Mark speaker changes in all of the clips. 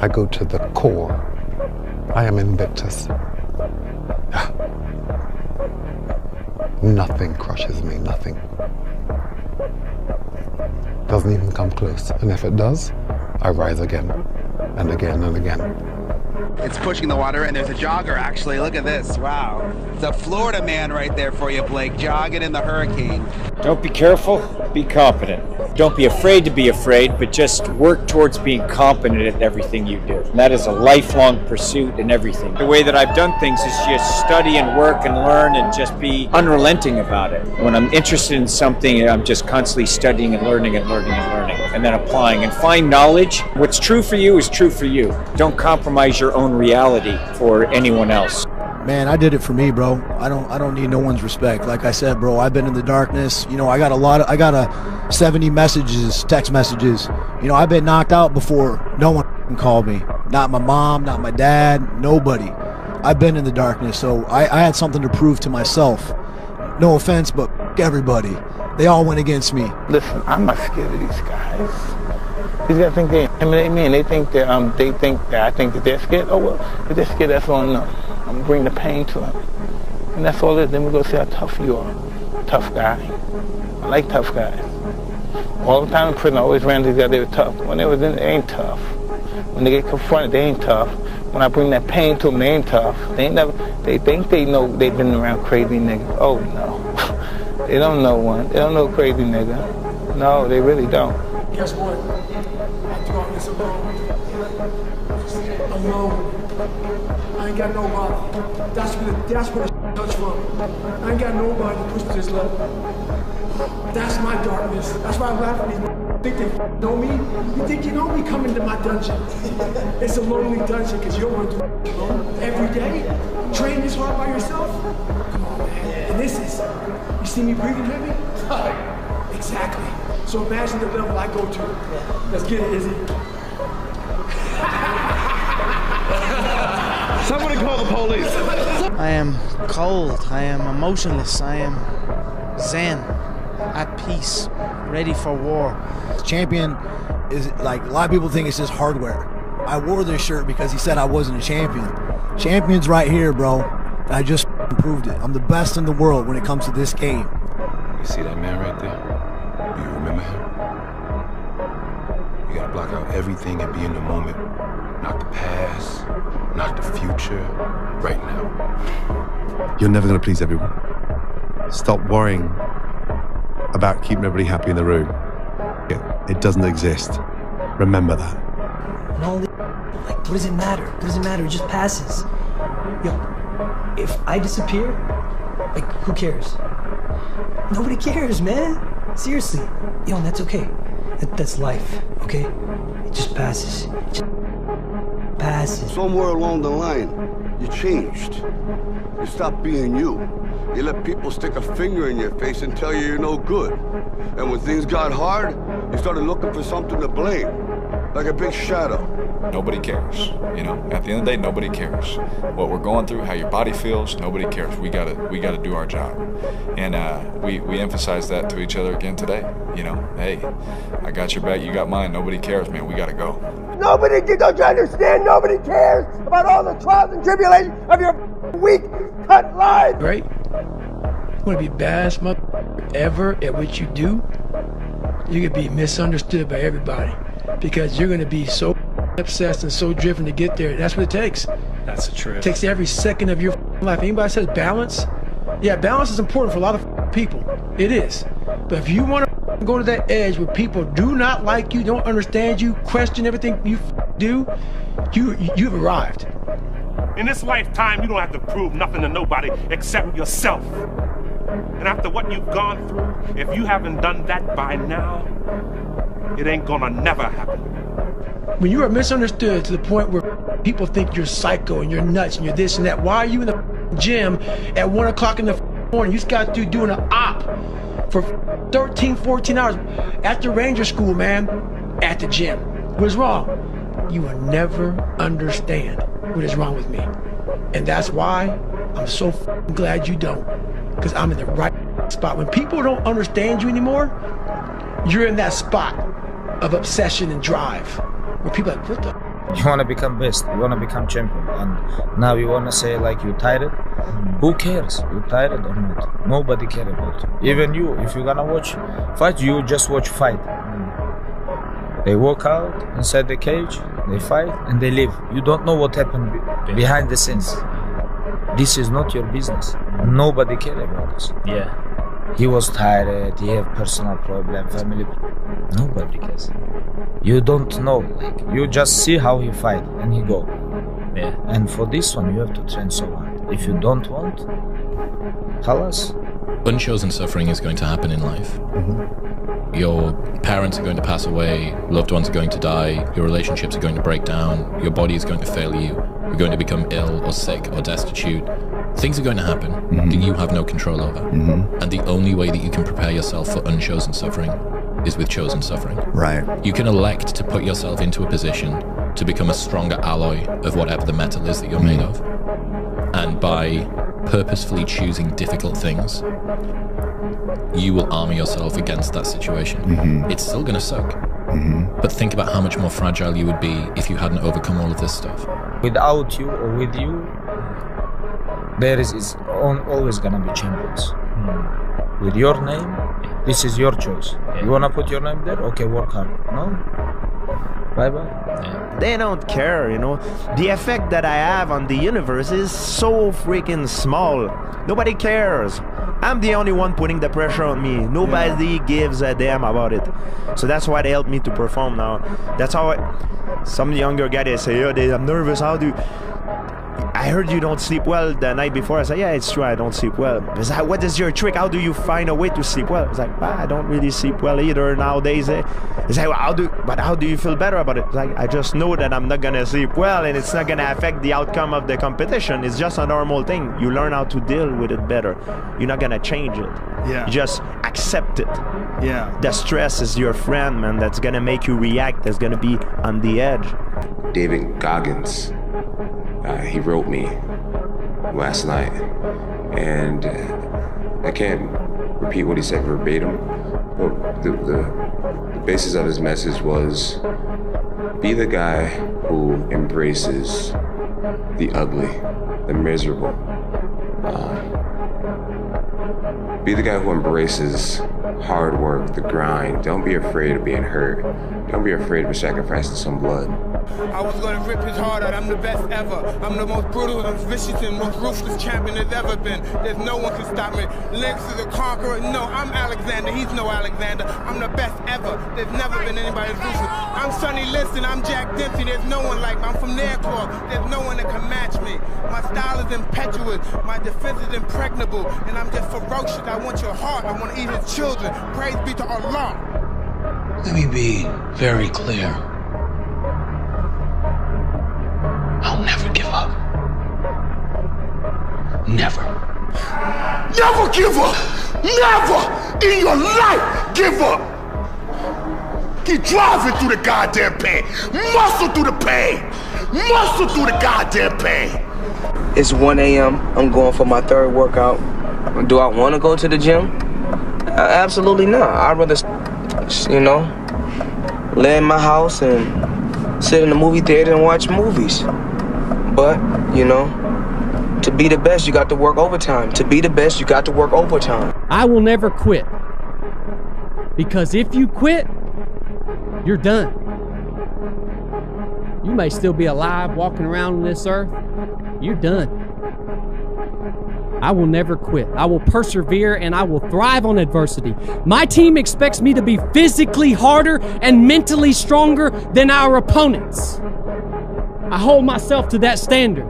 Speaker 1: I go to the core. I am Invictus. Nothing crushes me, nothing. Doesn't even come close. And if it does, I rise again and again and again.
Speaker 2: It's pushing the water, and there's a jogger, actually. Look at this. Wow. It's a Florida man right there for you, Blake, jogging in the hurricane.
Speaker 3: Don't be careful, be competent. Don't be afraid to be afraid, but just work towards being competent at everything you do. And that is a lifelong pursuit in everything. The way that I've done things is just study and work and learn and just be unrelenting about it. When I'm interested in something, I'm just constantly studying and learning and learning and learning, and then applying and find knowledge. What's true for you is true for you. Don't compromise your own reality for anyone else.
Speaker 4: Man, I did it for me, bro. I don't need no one's respect. Like I said, bro, I've been in the darkness. You know, I got 70 messages, text messages. You know, I've been knocked out before. No one called me. Not my mom, not my dad, nobody. I've been in the darkness, so I had something to prove to myself. No offense, but everybody. They all went against me.
Speaker 5: Listen, I'm not scared of these guys. These guys think they intimidate me, and they think that I think that they're scared. Oh well, if they're scared, that's on them. I'm gonna bring the pain to them, and that's all it is. Then we go see how tough you are. Tough guy. I like tough guys. All the time in prison, I always ran these guys. They were tough. When they was in, they ain't tough. When they get confronted, they ain't tough. When I bring that pain to them, they ain't tough. They think they know they've been around crazy niggas. Oh no, they don't know one. They don't know crazy nigga. No, they really don't.
Speaker 6: Guess what? I do all this alone. Alone. I ain't got nobody. That's where the touch from. I ain't got nobody to push to this level. That's my darkness. That's why I laugh at these think they know me. You think you know me? Come into my dungeon. It's a lonely dungeon because you don't want to do alone every day. Train this hard by yourself. Come on, man. And this is, you see me breathing heavy? Exactly. So imagine the level I go to. Let's get it, Izzy.
Speaker 7: Somebody call the police.
Speaker 8: I am cold. I am emotionless. I am zen, at peace, ready for war.
Speaker 4: Champion is like, a lot of people think it's just hardware. I wore this shirt because he said I wasn't a champion. Champion's right here, bro. I just proved it. I'm the best in the world when it comes to this game.
Speaker 7: You see that man right there? You remember him? You gotta block out everything and be in the moment. Not the past, not the future, right now.
Speaker 9: You're never gonna please everyone. Stop worrying about keeping everybody happy in the room. It doesn't exist. Remember that.
Speaker 10: And all the, like, what does it matter? What does it matter? It just passes. Yo, if I disappear, like, who cares? Nobody cares, man. Seriously. Yo, and that's okay. That's life, okay? It just passes. It just passes.
Speaker 11: Somewhere along the line, you changed. You stopped being you. You let people stick a finger in your face and tell you you're no good. And when things got hard, you started looking for something to blame. Like a big shadow.
Speaker 12: Nobody cares, you know. At the end of the day, nobody cares. What we're going through, how your body feels, nobody cares. We gotta do our job, and we emphasize that to each other again today. You know, hey, I got your back, you got mine. Nobody cares, man. We gotta go.
Speaker 13: Nobody, don't you understand? Nobody cares about all the trials and tribulations of your weak, cut life.
Speaker 6: Great. You want to be best mother ever at what you do? You could be misunderstood by everybody because you're going to be so obsessed and so driven to get there. That's what it takes.
Speaker 14: That's the truth.
Speaker 6: It takes every second of your life. Anybody says balance? Yeah, balance is important for a lot of people. It is. But if you want to go to that edge where people do not like you, don't understand you, question everything you do, you've arrived.
Speaker 14: In this lifetime, you don't have to prove nothing to nobody except yourself. And after what you've gone through, if you haven't done that by now, it ain't gonna never happen.
Speaker 6: When you are misunderstood to the point where people think you're psycho and you're nuts and you're this and that, why are you in the gym at 1 o'clock in the morning? You just got to doing an op for 13, 14 hours after Ranger School, man, at the gym. What's wrong? You will never understand what is wrong with me. And that's why I'm so glad you don't. Because I'm in the right spot. When people don't understand you anymore, you're in that spot of obsession and drive. Where people are like, what the
Speaker 15: You want to become best, you want to become champion, and now you want to say like you tired. Who cares? You tired or not? Nobody cares about you. Even you, if you're gonna watch fight, you just watch fight. They walk out inside the cage, they fight, and they leave. You don't know what happened behind the scenes. This is not your business. Nobody cares about this.
Speaker 16: Yeah.
Speaker 15: He was tired, he have personal problem, family. Nobody cares. You don't know. Like, you just see how he fight and he go.
Speaker 16: Yeah.
Speaker 15: And for this one, you have to train so hard. If you don't want, halas.
Speaker 16: Unchosen suffering is going to happen in life. Your parents are going to pass away, loved ones are going to die, your relationships are going to break down, your body is going to fail you, you're going to become ill or sick or destitute. Things are going to happen that you have no control over. And the only way that you can prepare yourself for unchosen suffering is with chosen suffering.
Speaker 9: Right.
Speaker 16: You can elect to put yourself into a position to become a stronger alloy of whatever the metal is that you're made of. And by purposefully choosing difficult things, you will armor yourself against that situation. It's still going to suck. But think about how much more fragile you would be if you hadn't overcome all of this stuff.
Speaker 15: Without you or with you, there is always gonna be champions. With your name, this is your choice. You wanna put your name there? Okay, work hard. No? Bye-bye.
Speaker 17: They don't care, you know. The effect that I have on the universe is so freaking small. Nobody cares. I'm the only one putting the pressure on me. Nobody gives a damn about it. So that's why they help me to perform now. That's how some younger guy, they say, "Oh, I'm nervous, how do I heard you don't sleep well the night before." I said, "Yeah, it's true, I don't sleep well." It's like, "What is your trick? How do you find a way to sleep well?" It's like, "I don't really sleep well either nowadays." It's like, well, how do you feel better about it? It's like, I just know that I'm not gonna sleep well and it's not gonna affect the outcome of the competition. It's just a normal thing. You learn how to deal with it better. You're not gonna change it.
Speaker 18: Yeah.
Speaker 17: You just accept it.
Speaker 18: Yeah.
Speaker 17: The stress is your friend, man. That's gonna make you react. That's gonna be on the edge.
Speaker 7: David Goggins, he wrote me last night, and I can't repeat what he said verbatim, but the basis of his message was, be the guy who embraces the ugly, the miserable. Be the guy who embraces hard work, the grind. Don't be afraid of being hurt. Don't be afraid of sacrificing some blood.
Speaker 5: I was gonna rip his heart out, I'm the best ever. I'm the most brutal, most vicious, and most ruthless champion there's ever been. There's no one can stop me. Lynx is a conqueror. No, I'm Alexander, he's no Alexander. I'm the best ever. There's never been anybody as ruthless. I'm Sonny Liston, I'm Jack Dempsey. There's no one like me. I'm from Nairclaw. There's no one that can match me. My style is impetuous, my defense is impregnable, and I'm just ferocious. I want your heart, I want to eat his children. Praise be to Allah.
Speaker 19: Let me be very clear. I'll never give up. Never.
Speaker 13: Never give up! Never in your life give up! Keep driving through the goddamn pain. Muscle through the pain. Muscle through the goddamn pain.
Speaker 20: It's 1 a.m. I'm going for my third workout. Do I want to go to the gym? Absolutely not. I'd rather, lay in my house and sit in the movie theater and watch movies. But, to be the best, you got to work overtime. To be the best, you got to work overtime.
Speaker 21: I will never quit. Because if you quit, you're done. You may still be alive walking around on this earth. You're done. I will never quit. I will persevere and I will thrive on adversity. My team expects me to be physically harder and mentally stronger than our opponents. I hold myself to that standard.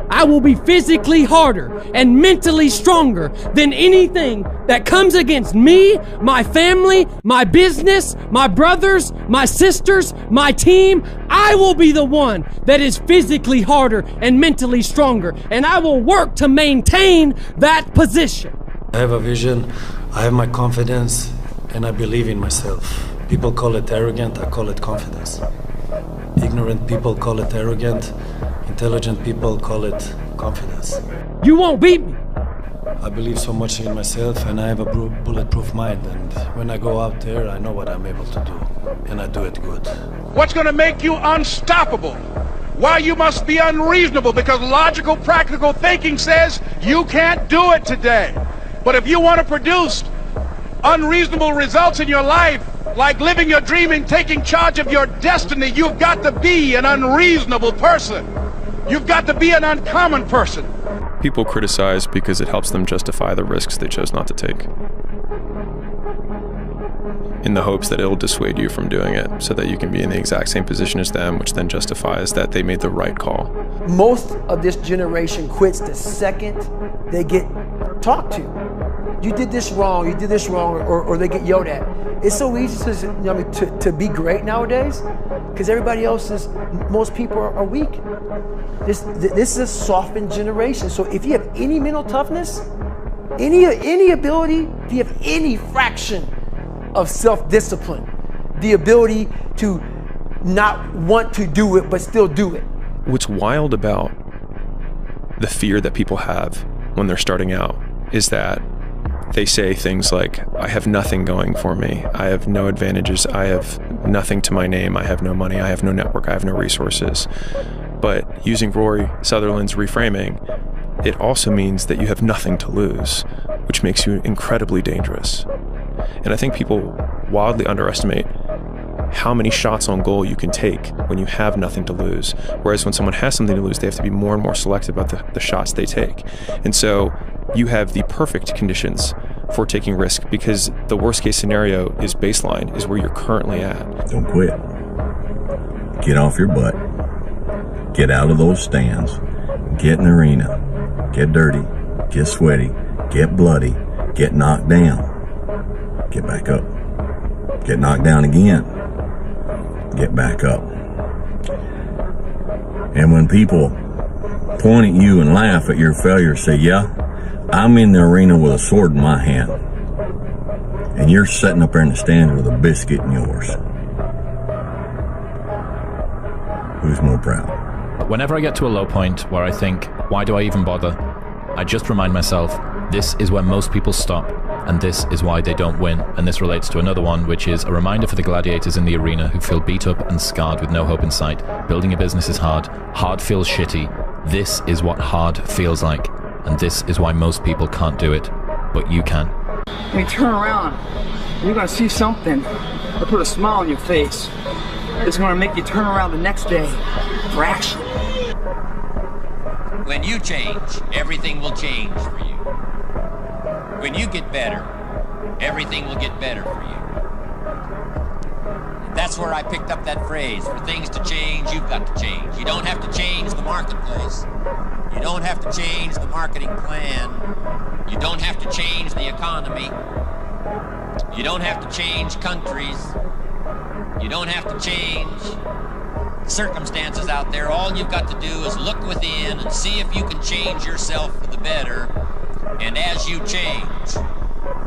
Speaker 21: I will be physically harder and mentally stronger than anything that comes against me, my family, my business, my brothers, my sisters, my team. I will be the one that is physically harder and mentally stronger, and I will work to maintain that position.
Speaker 22: I have a vision, I have my confidence, and I believe in myself. People call it arrogant, I call it confidence. Ignorant people call it arrogant, intelligent people call it confidence.
Speaker 21: You won't beat me.
Speaker 22: I believe so much in myself, and I have a bulletproof mind. And when I go out there, I know what I'm able to do, and I do it good.
Speaker 1: What's going to make you unstoppable? Why you must be unreasonable, because logical, practical thinking says you can't do it today. But if you want to produce unreasonable results in your life, like living your dream and taking charge of your destiny, you've got to be an unreasonable person. You've got to be an uncommon person.
Speaker 18: People criticize because it helps them justify the risks they chose not to take, in the hopes that it'll dissuade you from doing it so that you can be in the exact same position as them, which then justifies that they made the right call.
Speaker 10: Most of this generation quits the second they get talked to. You did this wrong, or they get yelled at. It's so easy to be great nowadays because everybody else is, most people are weak. This is a softened generation. So if you have any mental toughness, any ability, if you have any fraction of self-discipline, the ability to not want to do it but still do it.
Speaker 18: What's wild about the fear that people have when they're starting out is that they say things like, I have nothing going for me, I have no advantages, I have nothing to my name, I have no money, I have no network, I have no resources. But using Rory Sutherland's reframing, it also means that you have nothing to lose, which makes you incredibly dangerous. And I think people wildly underestimate how many shots on goal you can take when you have nothing to lose. Whereas when someone has something to lose, they have to be more and more selective about the shots they take. And so you have the perfect conditions for taking risk, because the worst case scenario is baseline, is where you're currently at.
Speaker 23: Don't quit. Get off your butt. Get out of those stands. Get in the arena. Get dirty. Get sweaty. Get bloody. Get knocked down. Get back up. Get knocked down again. Get back up. And when people point at you and laugh at your failure, say, yeah, I'm in the arena with a sword in my hand, and you're sitting up there in the stand with a biscuit in yours. Who's more proud?
Speaker 16: Whenever I get to a low point where I think, why do I even bother? I just remind myself, this is where most people stop, and this is why they don't win. And this relates to another one, which is a reminder for the gladiators in the arena who feel beat up and scarred with no hope in sight. Building a business is hard. Hard feels shitty. This is what hard feels like. And this is why most people can't do it, but you can.
Speaker 24: When you turn around, you're gonna see something that put a smile on your face. It's gonna make you turn around the next day for action.
Speaker 25: When you change, everything will change for you. When you get better, everything will get better for you. That's where I picked up that phrase, for things to change, you've got to change. You don't have to change the marketplace. You don't have to change the marketing plan. You don't have to change the economy. You don't have to change countries. You don't have to change circumstances out there. All you've got to do is look within and see if you can change yourself for the better. And as you change,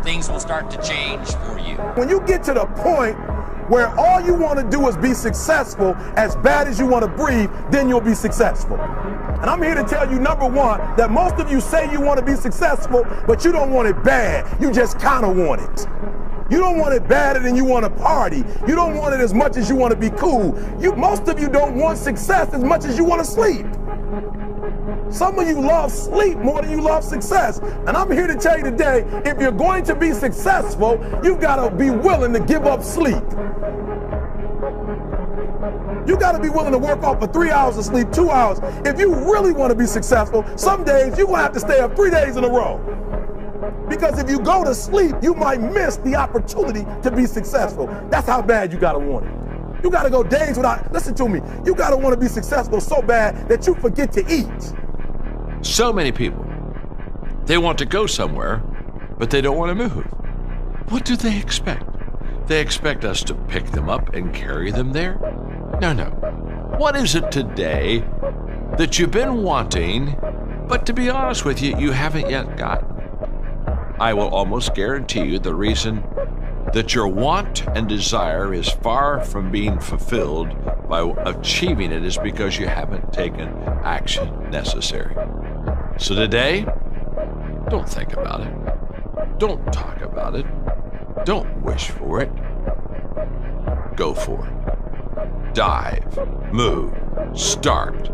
Speaker 25: things will start to change for you.
Speaker 13: When you get to the point where all you want to do is be successful, as bad as you want to breathe, then you'll be successful. And I'm here to tell you, number one, that most of you say you want to be successful, but you don't want it bad. You just kind of want it. You don't want it badder than you want to party. You don't want it as much as you want to be cool. Most of you don't want success as much as you want to sleep. Some of you love sleep more than you love success. And I'm here to tell you today, if you're going to be successful, you've got to be willing to give up sleep. You got to be willing to work off for 3 hours of sleep, 2 hours. If you really want to be successful, some days you're going to have to stay up 3 days in a row. Because if you go to sleep, you might miss the opportunity to be successful. That's how bad you got to want it. You got to go days without, listen to me, you got to want to be successful so bad that you forget to eat.
Speaker 26: So many people, they want to go somewhere, but they don't want to move. What do they expect? They expect us to pick them up and carry them there? No, no. What is it today that you've been wanting, but to be honest with you, you haven't yet gotten? I will almost guarantee you the reason that your want and desire is far from being fulfilled by achieving it is because you haven't taken action necessary. So today, Don't think about it. Don't talk about it. Don't wish for it. Go for it. Dive, move, start,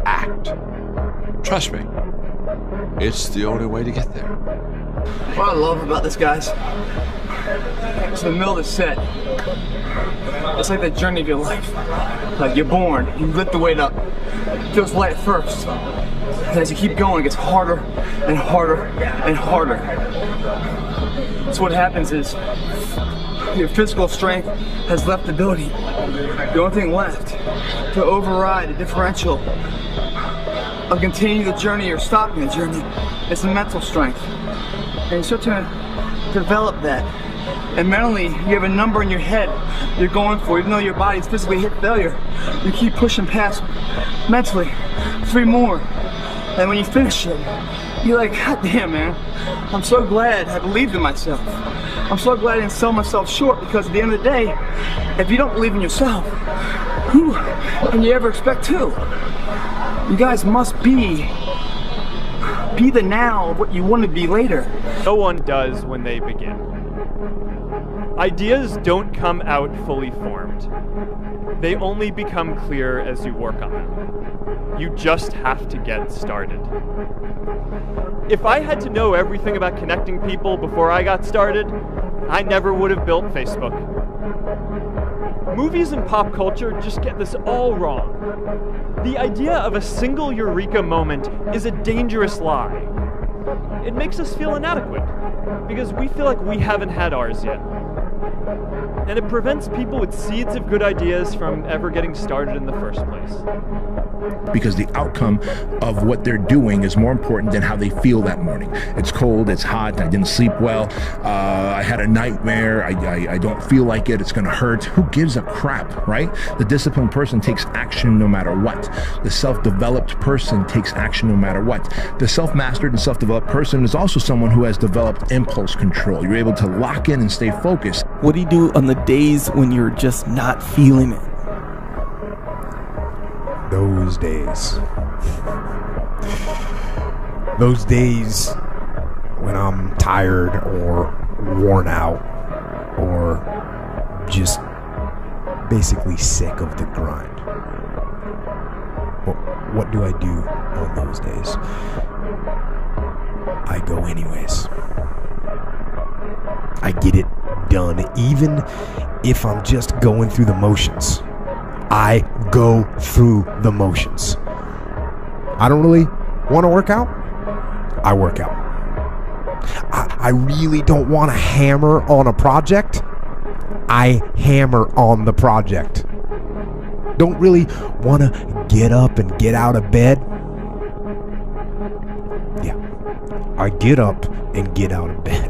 Speaker 26: act. Trust me, it's the only way to get there.
Speaker 24: What I love about this, guys, it's the middle of the set. It's like the journey of your life. Like you're born, you lift the weight up. It feels light at first. And as you keep going, it gets harder and harder and harder. So what happens is your physical strength has left the ability. The only thing left to override the differential of continuing the journey or stopping the journey is the mental strength. And you start to develop that. And mentally, you have a number in your head you're going for, even though your body's physically hit failure. You keep pushing past mentally. 3 more. And when you finish it, you're like, God damn, man. I'm so glad I believed in myself. I'm so glad I didn't sell myself short, because at the end of the day, if you don't believe in yourself, who can you ever expect to? You guys must be the now of what you want to be later.
Speaker 2: No one does when they begin. Ideas don't come out fully formed. They only become clear as you work on them. You just have to get started. If I had to know everything about connecting people before I got started, I never would have built Facebook. Movies and pop culture just get this all wrong. The idea of a single eureka moment is a dangerous lie. It makes us feel inadequate, because we feel like we haven't had ours yet. And it prevents people with seeds of good ideas from ever getting started in the first place.
Speaker 3: Because the outcome of what they're doing is more important than how they feel that morning. It's cold, it's hot, I didn't sleep well, I had a nightmare, I don't feel like it, it's gonna hurt. Who gives a crap, right? The disciplined person takes action no matter what. The self-developed person takes action no matter what. The self-mastered and self-developed person is also someone who has developed impulse control. You're able to lock in and stay focused.
Speaker 4: What do you do on the days when you're just not feeling it?
Speaker 8: Those days when I'm tired or worn out or just basically sick of the grind. What do I do on those days? I go anyways. I get it done, even if I'm just going through the motions. I go through the motions. I don't really want to work out. I work out. I really don't want to hammer on a project. I hammer on the project. Don't really want to get up and get out of bed. Yeah, I get up and get out of bed.